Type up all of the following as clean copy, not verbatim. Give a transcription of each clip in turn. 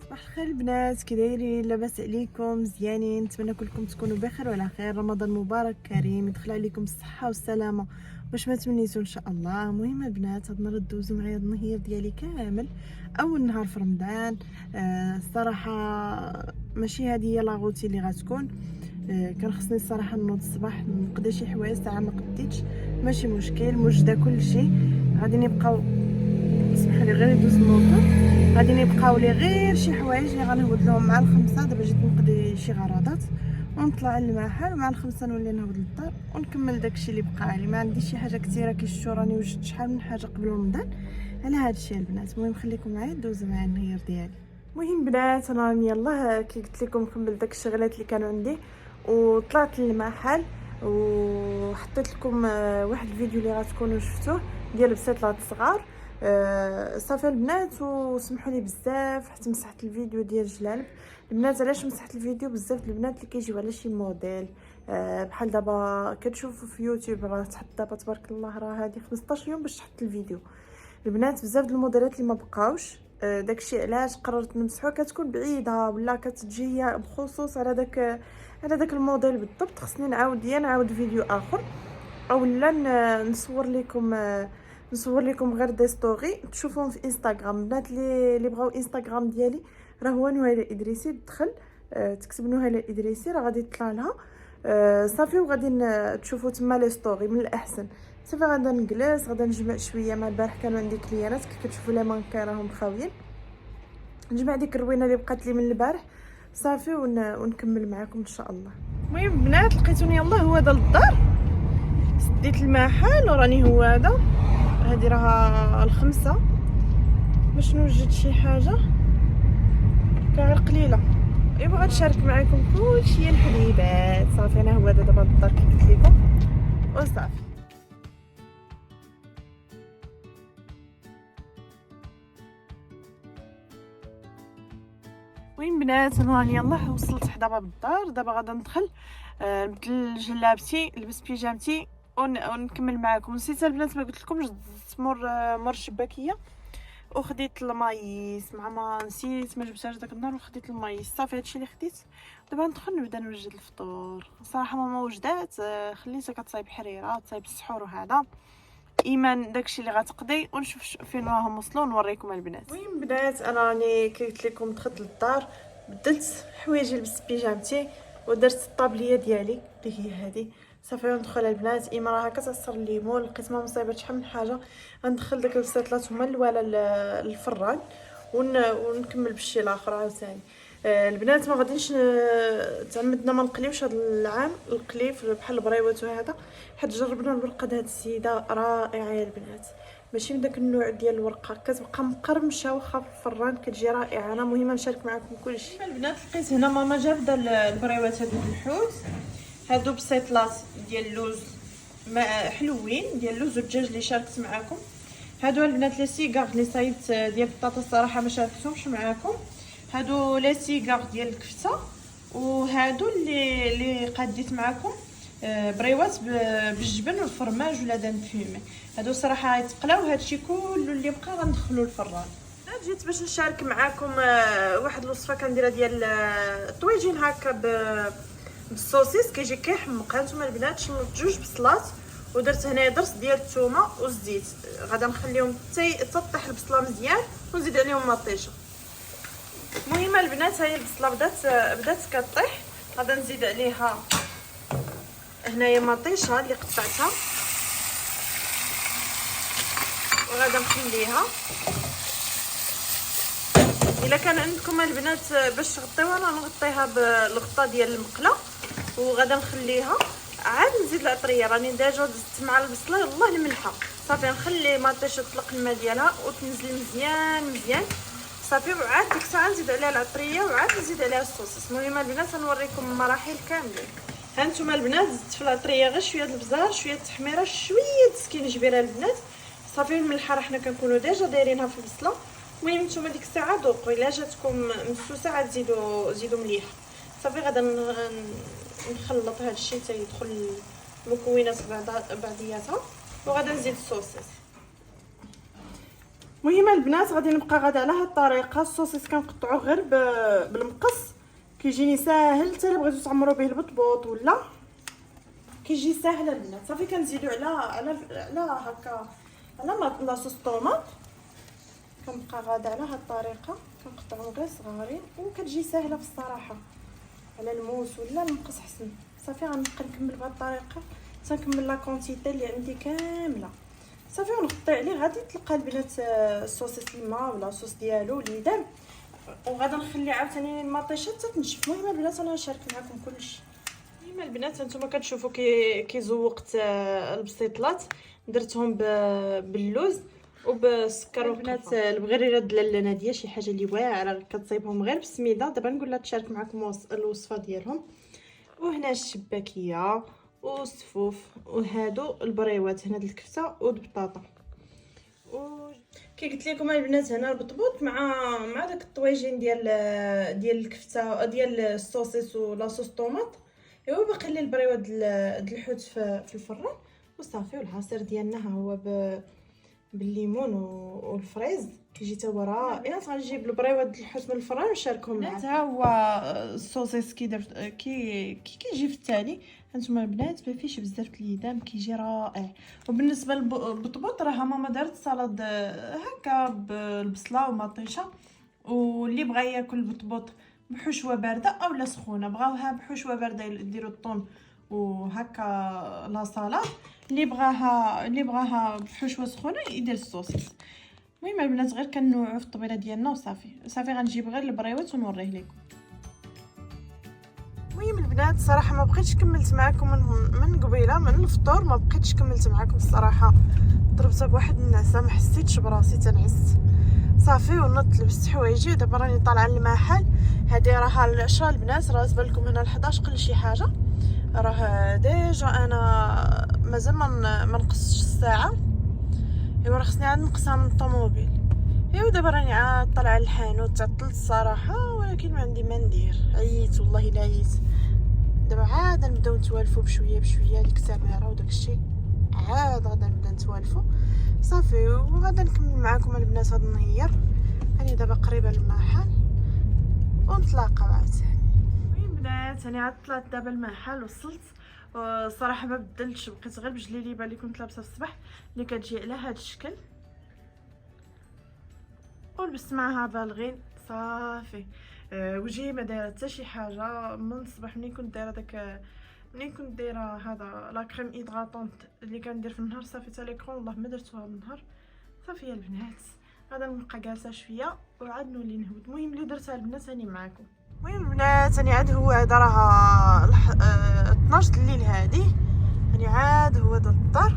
صباح الخير البنات، كي دايرين؟ لاباس عليكم؟ مزيانين؟ نتمنى كلكم تكونوا بخير وعلى خير. رمضان مبارك كريم، يدخل عليكم الصحه والسلامه واش ما تمنيتوا ان شاء الله. المهم البنات، هاد النهار دوزوا معايا النهار ديالي كامل، اول نهار في رمضان. الصراحه ماشي هذه هي لاغوتي اللي غتكون. كان خصني الصراحه نوض الصباح نقضي شي حوايج، ساعه ما قديتش، ماشي مشكل، موجده كلشي. غادي نبقاو، اسمح لي غير ندوز النوطه، غادي نبقاو لي غير شي حوايج اللي غنهبط لهم مع الخمسه. دابا جيت نقضي شي غراضات ونطلع للمحل، ومع الخمسه نولي نهبط للدار ونكمل داكشي اللي بقى لي. ما عنديش شي حاجه كثيره، كيشوفوا راني وجدت شحال من حاجه قبل رمضان على هذا الشيء البنات. المهم خليكم معايا دوزوا معايا النهار ديالي. المهم بنات، انا راني يلاه كي قلت لكم كملت داك الشغلات اللي كانوا عندي وطلعت للمحل، وحطيت لكم واحد الفيديو اللي غتكونوا شفتوه ديال بسيطلات صغار. صافي البنات، وسمحوا لي بزاف حيت مسحت الفيديو ديال جلالب. البنات علاش مسحت الفيديو؟ بزاف البنات اللي كيجيو على شي موديل بحال دابا كتشوفوا في يوتيوب، راه تحط دابا تبارك الله، راه هذه 15 يوم باش تحط الفيديو. البنات بزاف د الموديلات اللي ما بقاوش، داكشي علاش قررت نمسحوها. كتكون بعيده ولا كتجي هي بخصوص على داك الموديل بالضبط. خصني نعاود فيديو اخر، اولا نصور لكم غير دي ستوري تشوفوهم في انستغرام. البنات اللي بغاو انستغرام ديالي راه هو نهيله الادريسي. دخل تكتب نهيله الادريسي راه غادي يطلع لها. صافي، وغادي تشوفوا تما لي ستوري من الاحسن. صافي غادا نجلس، غادا نجمع شويه. مع البارح كانوا عندي كليانات كي كتشوفوا لي مانكي راهم خاويين، نجمع ديك الروينه اللي بقات لي من البارح صافي ونكمل معكم ان شاء الله. المهم بنات، لقيتوني يلاه هو هذا للدار، سديت المحل وراني هو هذا. هذه راها الخمسة باش نوجد شي حاجه غير قليله. ايوا غنشارك معكم كلشي الحبيبات. صافي انا هو هذا دابا للدار كي قلت لكم وصافي. وين بنات، انا راني يلاه وصلت حدا باب الدار. دابا غادا ندخل نبدل جلابتي، نلبس بيجامتي ونكمل معاكم. نسيت البنات ما قلت لكمش، مور الشباكيه وخديت المايس، مع ما نسيت ما جبتهاش داك النهار وخديت المايس. صافي هادشي اللي خديت. دابا ندخل نبدا نوجد الفطور. صراحه ماما وجدات، خليتها كتصايب حريره، تصايب السحور وهذا. ايمان داكشي اللي غتقضي، ونشوف فين راهم وصلوا ونوريكم البنات. المهم بنات، انا راني كي قلت لكم دخلت للدار، بدلت حوايجي، لبست بيجامتي ودرت الطابليه ديالي اللي هي هذه. صافي ندخل البنات. ايما راها كتعصر الليمون، لقيت ماما صايبه شحال من حاجه. غندخل داك البسيطلات هما الاولى للفران ونكمل بالشي الاخر عاوتاني. البنات ما غاديش تعمدنا ما نقليوش هذا العام القليف بحال البريوات وهذا، حيت جربنا الورقه د هاد السيده رائعه يا البنات. ماشي من داك النوع ديال الورقه كتبقى مقرمشه، واخا في الفران كتجي رائعه. انا مهمه نشارك معكم كلشي. البنات لقيت هنا ماما جابده البريوات هادو الحوت، هادو بسيطلات ديال اللوز حلوين، ديال اللوز والدجاج اللي شاركت معكم. هادو البنات لي سيغار اللي صايبت ديال البطاطا، الصراحه ما شاركتهمش معكم. هادو لي سيغار ديال الكفته، وهادو اللي قاديت معكم بريوات بالجبن والفرماج ولا دام فيمي. هادو صراحه يتقلاو. هادشي كله اللي بقى غندخلو الفران. جيت باش نشارك معكم واحد الوصفه كنديرها ديال الطويجين هكا بالصوصيص، كيجي كيحمق. هانتوما البنات شلت جوج بصلات ودرت هنايا درس ديال الثومه والزيت. غادا نخليهم حتى تطيح البصله مزيان ونزيد عليهم مطيشه. المهم البنات، هاي البصله بدات كطيح. غادا نزيد عليها هنايا مطيشه اللي قطعتها وغادا نخليها. الا كان عندكم البنات باش تغطيوها، انا نغطيها بالغطاء ديال المقله وغادا نخليها. عاد نزيد العطريه، راني ديجا دزت مع البصله يلاه الملحه. صافي نخلي مطيشه تطلق الماء ديالها وتنزل مزيان. صافي وعاد ديك الساعه نزيد عليها العطريه وعاد نزيد عليها الصوصيص. المهم البنات نوريكم المراحل كاملين. هانتوما البنات زدت في العطريه غير شويه د البزار، شويه التحميره، شويه سكينجبيره البنات. صافي الملحه راه حنا كنكونوا ديجا دايرينها في البصله. المهم نتوما ديك الساعه ذوقوا، الا جاتكم مسوسه عاد زيدوا مليحه. صافي غادا نخلط هذا الشيء حتى يدخل المكونات بعضياتها وغادا نزيد الصوصيص. المهم البنات غادي نبقى غادا على هاد الطريقه. الصوصيس كنقطعوه غير بالمقص، كيجيني ساهل. حتى الا بغيتو تعمروا به البطبوط ولا كيجي ساهل البنات. صافي كنزيدو على هكا على لاصوص طوماط. كنبقى غادا على هاد الطريقه، كنقطعهم غير صغارين وكتجي ساهله في الصراحه. على الموس ولا المقص حسن. صافي غنبقى نكمل بهاد الطريقه تنكمل لا كونتيتي اللي عندي كامله. صافي ونغطي عليه. غادي تلقى البنات الصوصيس الماء ولا الصوص ديالو اللي وغادا نخلي عاوتاني المطيشه حتى تنشف. المهم البنات انا نشارك معكم كلشي. المهم البنات هانتوما كتشوفوا كي زوقت البسيطلات درتهم باللوز وبالسكر والبنات البغريره د لاله ناديه شي حاجه اللي واعره كتصايبهم غير بالسميده. دابا نقول لها تشارك معكم الوصفه ديالهم. وهنا الشباكيه والصفوف وهادو البريوات. هنا د الكفته والبطاطا. كي قلت لكم البنات هنا البطبوط مع داك الطويجين ديال الكفته ديال الصوصيس ولاصوص طوماط. ايوا باقي لي البريوات د الحوت في الفران وصافي. والعصير ديالنا ها هو بالليمون والفريز كيجي حتى هو رائع. غنجيب البريوات د الحوت من الفران ونشاركهم معكم. ها هو الصوصيس كيجي في التالي. هانتوما البنات ما فيش بزاف اليدام كيجي رائع. وبالنسبه للبطبوط راه ماما دارت سلطه هكا بالبصله ومطيشه. واللي بغى ياكل البطبوط بحشوه بارده اولا سخونه، بغاوها بحشوه بارده يديروا الطون وهكا لا سلطه. اللي بغاها بحشوه سخونه يدير الصوصيس. المهم البنات غير كنوعوا في الطبيله ديالنا وصافي. غنجيب غير البريوات ونوريه لكم. المهم البنات صراحه ما بقيتش كملت معكم من قبيله من الفطور. ما بقيتش كملت معكم الصراحه. ضربتها بواحد النعسه ما حسيتش براسي تنعس صافي. ونط لبست حوايجي ودابا راني طالعه للمحل. هادي راها العشره البنات. راه بالكم هنا 11 قل شي حاجه. راه ديجا انا مازال ما نقصتش الساعه. ايوا راه خصني عاد نقصها من الطوموبيل. ايوا دابا راني عاد طالعه للحانوت. تعطلت الصراحه ولكن ما عندي ما ندير. عييت والله الا عييت. دابا عاد نبداو نتوالفوا بشويه بشويه الكتاماره وداكشي. عاد غادا نبدا نتوالفوا صافي. وغادا نكمل معكم البنات هاد النهار. راني دابا قريبه للمحل ونتلاقاو عاوتاني. المهم بنات انا عاد طلعت دابا المحل وصلت. الصراحه ما بدلتش، بقيت غير بجليليبه اللي كنت لابسه في الصباح اللي كتجي على هذا الشكل ولبست معها بالغين صافي. وجهي ما دايره حتى شي حاجه من الصباح. منين كنت دايره هذا لا كريم ايدغاطونت اللي كندير في النهار صافي حتى ليكرون والله ما درتو هذا النهار صافي. يا البنات غادا نبقى جالسه شويه وعاد نولي نهود. المهم اللي درتها البنات راني معاكم. المهم البنات راني عاد هو هذا راه 12 الليل هادي. راني عاد هو دا الدار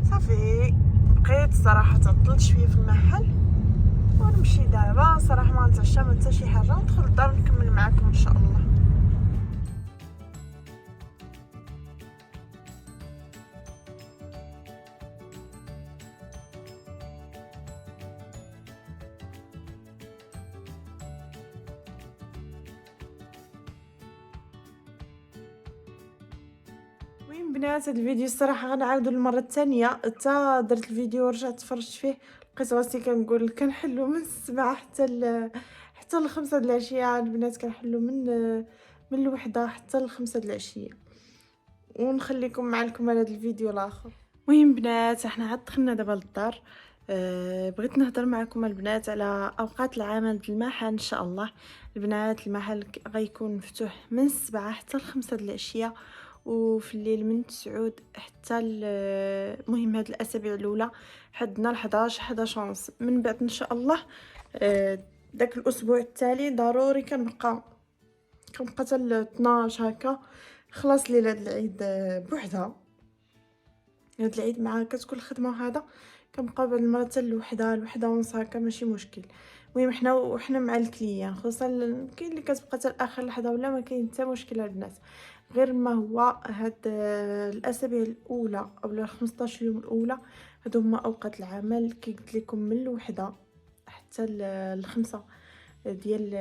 صافي. بقيت صراحه تعطلت شويه في المحل ونمشي دابا. صراحه ما نتعشى ما حتى شي حاجه ندخل للدار نكمل معكم ان شاء الله. المهم بنات هاد الفيديو الصراحه غنعاودو المره الثانيه. حتى درت الفيديو ورجعت تفرجت فيه لقيت راسي كنقول كنحلو من 7 حتى 5 د العشيه. البنات كنحلو من الوحده حتى 5 د العشيه. ونخليكم مع الكمال هذا الفيديو الاخر. المهم بنات احنا عاد دخلنا دابا للدار. بغيت نهضر معكم البنات على اوقات العمل د المحل. ان شاء الله البنات المحل غيكون مفتوح من 7 حتى 5 د العشيه وفي الليل من 9 حتى المهم هاد الاسابيع الاولى حدنا 11 ونص. من بعد ان شاء الله داك الاسبوع التالي ضروري كنبقى حتى 12 هكا. خلاص ليله العيد بوحدها. هاد العيد مع كتكون الخدمه وهذا كنبقاو بعض المرات حتى الوحده ونص هكا ماشي مشكل. المهم حنا مع الكليان خصوصا كاين اللي كتبقى حتى الاخر لحظه ولا ما كاين حتى مشكل البنات. غير ما هو هاد الاسابيع الاولى او 15 يوم الاولى هادو هما اوقات العمل كي قلت لكم من الوحده حتى الخمسة ديال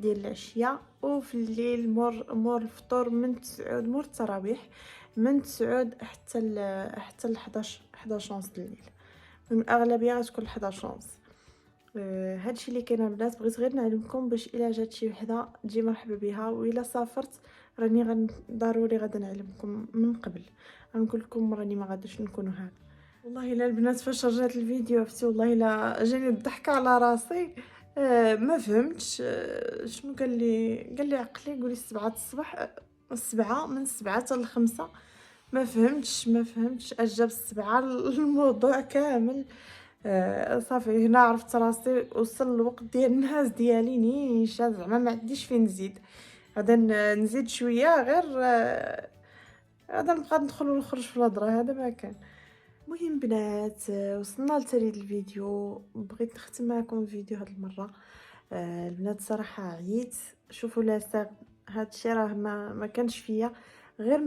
العشيه. وفي الليل مور الفطور من 9 مور التراويح من 9 حتى 11 ونص الليل. الاغلبيه غتكون 11 ونص. هادشي اللي كاين البنات، بغيت غير نعلمكم باش الا جات شي وحده تجي مرحبا بها، والا سافرت راني ضروري غادا نعلمكم من قبل، غنقول لكم راني ما غاديش نكون هذا. والله الا البنات فاش رجعت الفيديو عرفتي والله الا جاني الضحك على راسي. ما فهمتش شنو قال لي عقلي قولي 7 الصباح، 7 من 7 حتى ل 5. ما فهمتش اش جاب 7 الموضوع كامل. صافي هنا عرفت راسي وصل الوقت ديال النهاز ديالي نيشان، زعما ما عنديش فين نزيد. غادا نزيد شويه غير غادا نبقى ندخل ونخرج في الهضره، هذا ما كان. المهم بنات وصلنا لتالي الفيديو، بغيت نختم معكم الفيديو هاد المره. البنات صراحه عييت، شوفوا لاسا هادشي راه ما كانش فيا غير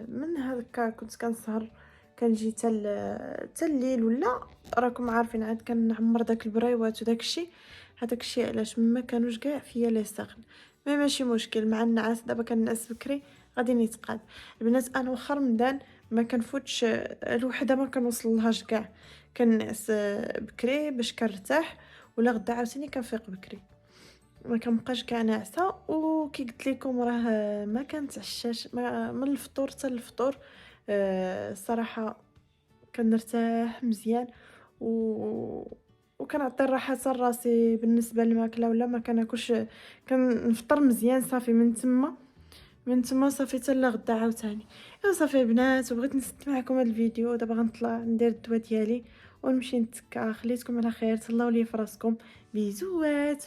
من هكا، كنت كنسهر كنجي حتى الليل، ولا راكم عارفين عاد كنعمر داك البريوات وداك الشيء. هذاك الشيء علاش ما كانوش كاع فيا لي ساغن. ماشي مشكل مع النعاس، دابا كنعس بكري غادي نتقاد. البنات انا واخا رمضان ما كنفوتش الوحده، ما كنوصلهاش كاع، كنعس بكري باش كنرتاح، ولا غدا عاوتاني كنفيق بكري، ما كنبقاش كاع ناعسه. وكي قلت لكم راه ما كنتعشاش من الفطور حتى الفطور. الصراحه كنرتاح مزيان و وكنعطي الراحه حتى لراسي بالنسبه للماكله، ولا ما كناكلش، كنفطر مزيان صافي. من تما صافي حتى لغدا عاوتاني. ايوا صافي البنات، وبغيت نسد معكم هذا الفيديو. دابا غنطلع ندير الدواء ديالي ونمشي نتكا. خليتكم على خير، تهلاو لي فراسكم، بيزوات.